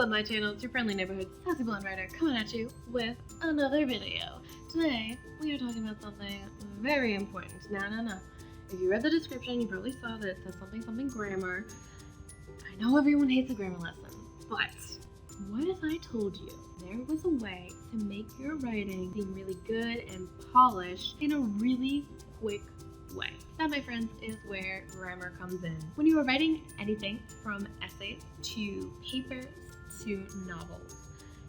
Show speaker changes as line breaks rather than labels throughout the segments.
up, my channel? It's your friendly neighborhood sassy blonde writer coming at you with another video. Today, we are talking about something very important. Now. If you read the description, you probably saw that it said something grammar. I know everyone hates a grammar lesson, but what if I told you there was a way to make your writing seem really good and polished in a really quick way? That, my friends, is where grammar comes in. When you are writing anything from essays to papers to novels,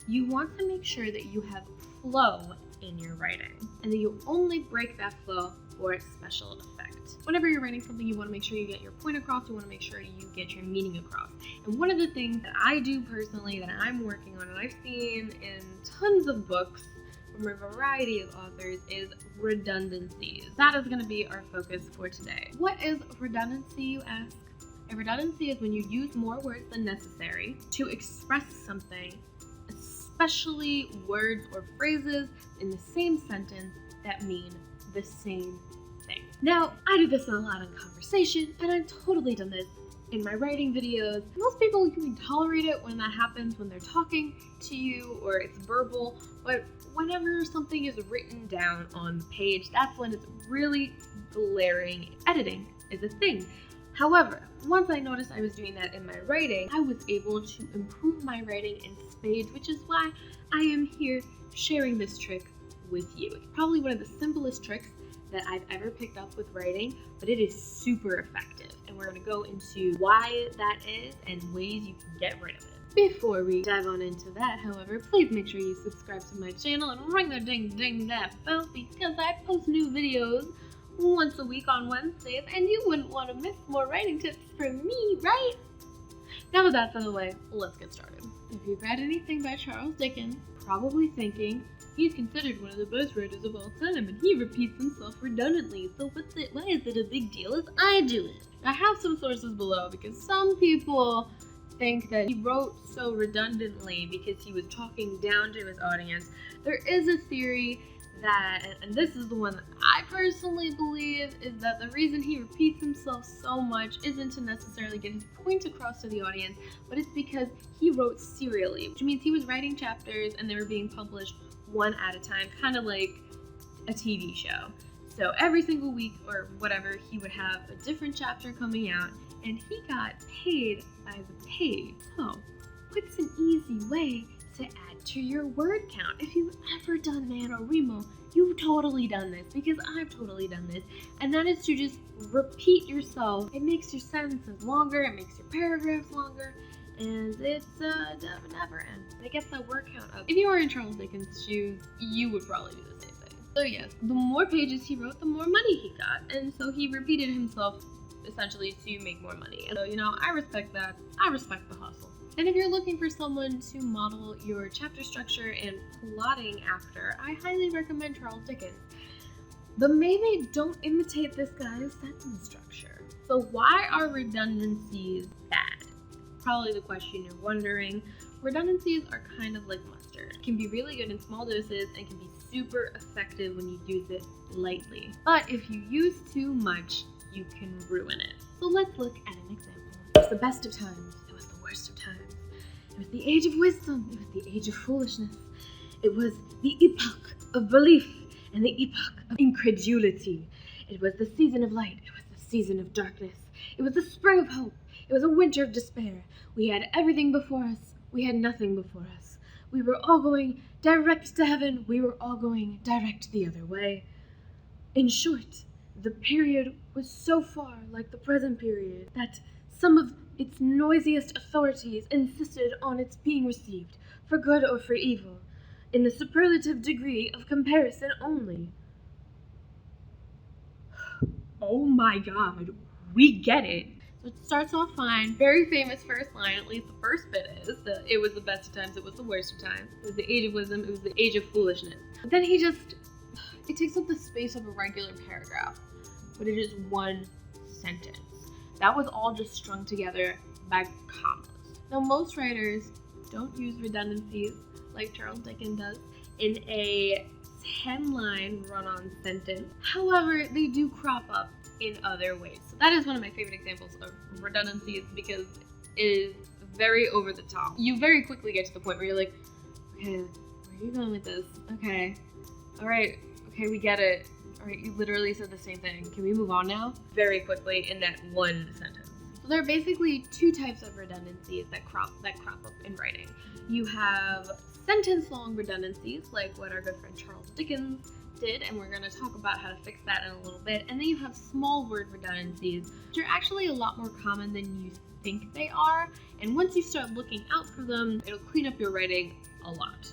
you want to make sure that you have flow in your writing and that you only break that flow for a special effect. Whenever you're writing something, you want to make sure you get your point across, you want to make sure you get your meaning across. And one of the things that I do personally that I'm working on and I've seen in tons of books from a variety of authors is redundancies. That is going to be our focus for today. What is redundancy, you ask? A redundancy is when you use more words than necessary to express something, especially words or phrases in the same sentence that mean the same thing. Now, I do this a lot in conversation, and I've totally done this in my writing videos. Most people, you can tolerate it when that happens, when they're talking to you or it's verbal, but whenever something is written down on the page, that's when it's really glaring. Editing is a thing. However, once I noticed I was doing that in my writing, I was able to improve my writing in spades, which is why I am here sharing this trick with you. It's probably one of the simplest tricks that I've ever picked up with writing, but it is super effective. And we're going to go into why that is and ways you can get rid of it. Before we dive on into that, however, please make sure you subscribe to my channel and ring the ding that bell, because I post new videos once a week on Wednesdays, and you wouldn't want to miss more writing tips from me, right? Now that that's out of the way, let's get started. If you've read anything by Charles Dickens, probably thinking he's considered one of the best writers of all time, and he repeats himself redundantly, so why is it a big deal as I do it? I have some sources below, because some people think that he wrote so redundantly because he was talking down to his audience. There is a theory that, and this is the one that I personally believe, is that the reason he repeats himself so much isn't to necessarily get his point across to the audience, but it's because he wrote serially, which means he was writing chapters and they were being published one at a time, kind of like a TV show. So every single week or whatever, he would have a different chapter coming out, and he got paid by the page. So what's an easy way to add to your word count? If you've ever done NaNoWriMo, you've totally done this, because I've totally done this, and that is to just repeat yourself. It makes your sentences longer, it makes your paragraphs longer, and it's never end. It gets that word count up. If you were in Charles Dickens' shoes, you would probably do the same thing. So yes, the more pages he wrote, the more money he got, and so he repeated himself essentially to make more money. And so, I respect that. I respect the hustle. And if you're looking for someone to model your chapter structure and plotting after, I highly recommend Charles Dickens. But maybe don't imitate this guy's sentence structure. So why are redundancies bad? Probably the question you're wondering. Redundancies are kind of like mustard. It can be really good in small doses and can be super effective when you use it lightly. But if you use too much, you can ruin it. So let's look at an example. It was the best of times. It was the worst of times. It was the age of wisdom. It was the age of foolishness. It was the epoch of belief and the epoch of incredulity. It was the season of light. It was the season of darkness. It was the spring of hope. It was a winter of despair. We had everything before us. We had nothing before us. We were all going direct to heaven. We were all going direct the other way. In short, the period was so far like the present period that some of its noisiest authorities insisted on its being received, for good or for evil, in the superlative degree of comparison only. Oh my God, we get it. So it starts off fine. Very famous first line, at least the first bit is, that it was the best of times, it was the worst of times. It was the age of wisdom, it was the age of foolishness. But then it takes up the space of a regular paragraph, but it is one sentence. That was all just strung together by commas. Now, most writers don't use redundancies like Charles Dickens does in a 10-line run-on sentence. However, they do crop up in other ways. So that is one of my favorite examples of redundancies, because it is very over the top. You very quickly get to the point where you're like, okay, where are you going with this? Okay, all right, okay, we get it. All right, you literally said the same thing. Can we move on now? Very quickly in that one sentence. So there are basically two types of redundancies that crop up in writing. You have sentence-long redundancies, like what our good friend Charles Dickens did, and we're going to talk about how to fix that in a little bit. And then you have small word redundancies, which are actually a lot more common than you think they are. And once you start looking out for them, it'll clean up your writing a lot.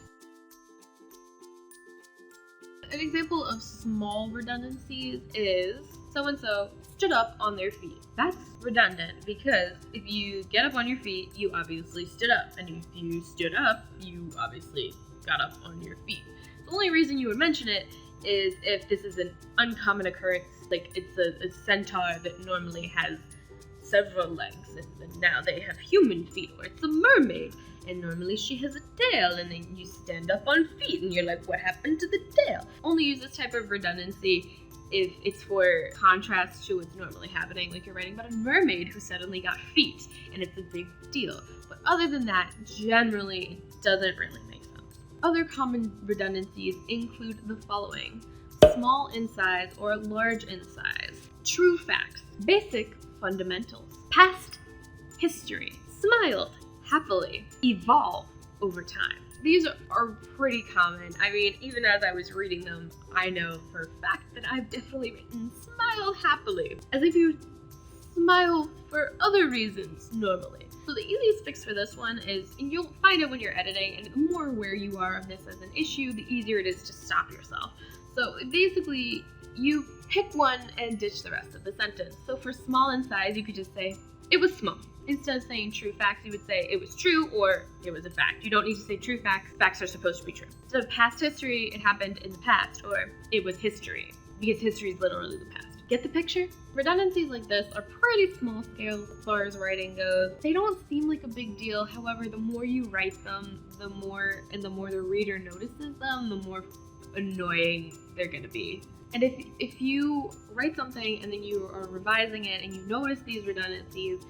An example of small redundancies is so-and-so stood up on their feet. That's redundant because if you get up on your feet, you obviously stood up. And if you stood up, you obviously got up on your feet. The only reason you would mention it is if this is an uncommon occurrence, like it's a centaur that normally has several legs and now they have human feet, or it's a mermaid and normally she has a tail, and then you stand up on feet and you're like, what happened to the tail? Only use this type of redundancy if it's for contrast to what's normally happening, like you're writing about a mermaid who suddenly got feet and it's a big deal. But other than that, generally it doesn't really make sense. Other common redundancies include the following: small in size or large in size, true facts, basic fundamentals, past history, smiled happily, evolve over time. These are pretty common. I mean, even as I was reading them, I know for a fact that I've definitely written smile happily, as if you smile for other reasons normally. So the easiest fix for this one is, and you'll find it when you're editing, and the more aware you are of this as an issue, the easier it is to stop yourself. So basically, you pick one and ditch the rest of the sentence. So for small in size, you could just say, it was small. Instead of saying true facts, you would say it was true or it was a fact. You don't need to say true facts. Facts are supposed to be true. Instead of past history, it happened in the past, or it was history, because history is literally the past. Get the picture? Redundancies like this are pretty small scale as far as writing goes. They don't seem like a big deal. However, the more you write them, the more the reader notices them, the more annoying they're going to be. And if you write something and then you are revising it and you notice these redundancies,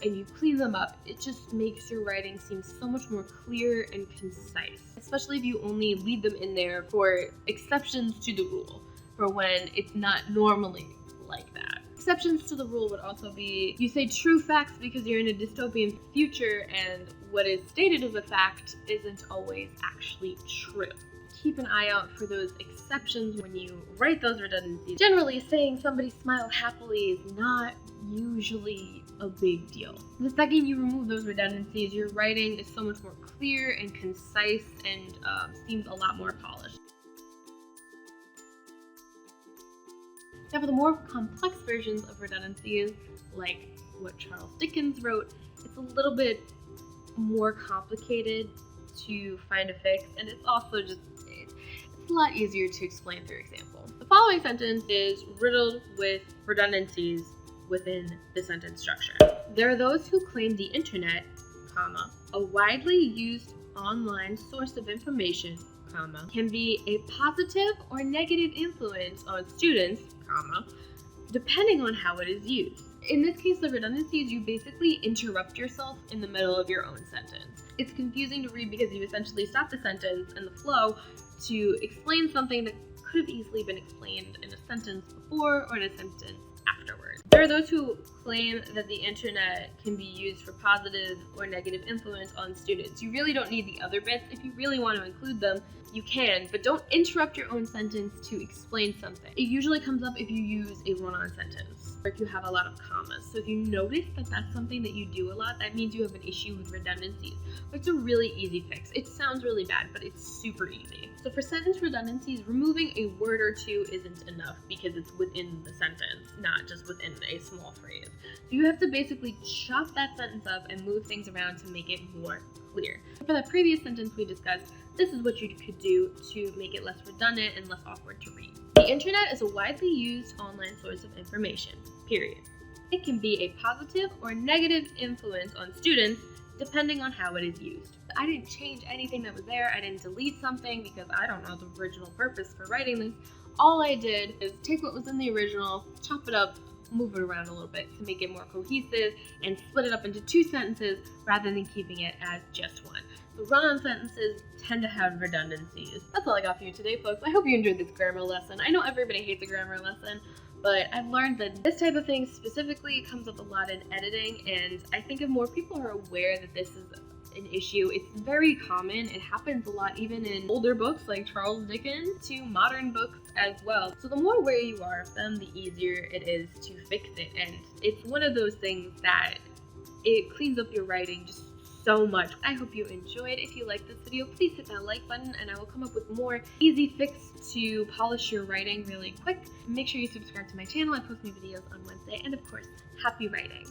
and you clean them up, it just makes your writing seem so much more clear and concise. Especially if you only leave them in there for exceptions to the rule, for when it's not normally like that. Exceptions to the rule would also be, you say true facts because you're in a dystopian future and what is stated as a fact isn't always actually true. Keep an eye out for those exceptions when you write those redundancies. Generally, saying somebody smiled happily is not usually a big deal. The second you remove those redundancies, your writing is so much more clear and concise and seems a lot more polished. Now for the more complex versions of redundancies, like what Charles Dickens wrote, it's a little bit more complicated to find a fix, and it's also just it's a lot easier to explain through example. The following sentence is riddled with redundancies within the sentence structure. There are those who claim the internet, comma, a widely used online source of information, comma, can be a positive or negative influence on students, comma, depending on how it is used. In this case, the redundancy is you basically interrupt yourself in the middle of your own sentence. It's confusing to read because you essentially stop the sentence and the flow to explain something that could have easily been explained in a sentence before or in a sentence afterwards. There are those who claim that the internet can be used for positive or negative influence on students. You really don't need the other bits. If you really want to include them, you can, but don't interrupt your own sentence to explain something. It usually comes up if you use a run-on sentence, or if you have a lot of commas. So if you notice that that's something that you do a lot, that means you have an issue with redundancies. But it's a really easy fix. It sounds really bad, but it's super easy. So for sentence redundancies, removing a word or two isn't enough because it's within the sentence, not just within a small phrase. So you have to basically chop that sentence up and move things around to make it more clear. For that previous sentence we discussed, this is what you could do to make it less redundant and less awkward to read. The internet is a widely used online source of information, period. It can be a positive or negative influence on students depending on how it is used. I didn't change anything that was there. I didn't delete something because I don't know the original purpose for writing this. All I did is take what was in the original, chop it up, move it around a little bit to make it more cohesive and split it up into 2 sentences rather than keeping it as just one. So run-on sentences tend to have redundancies. That's all I got for you today, folks. I hope you enjoyed this grammar lesson. I know everybody hates a grammar lesson, but I've learned that this type of thing specifically comes up a lot in editing, and I think if more people are aware that this is an issue, it's very common. It happens a lot even in older books like Charles Dickens to modern books as well. So the more aware you are of them, the easier it is to fix it, and it's one of those things that it cleans up your writing just so much. I hope you enjoyed. If you like this video, please hit that like button and I will come up with more easy fix to polish your writing really quick. Make sure you subscribe to my channel. I post new videos on Wednesday, and of course, happy writing.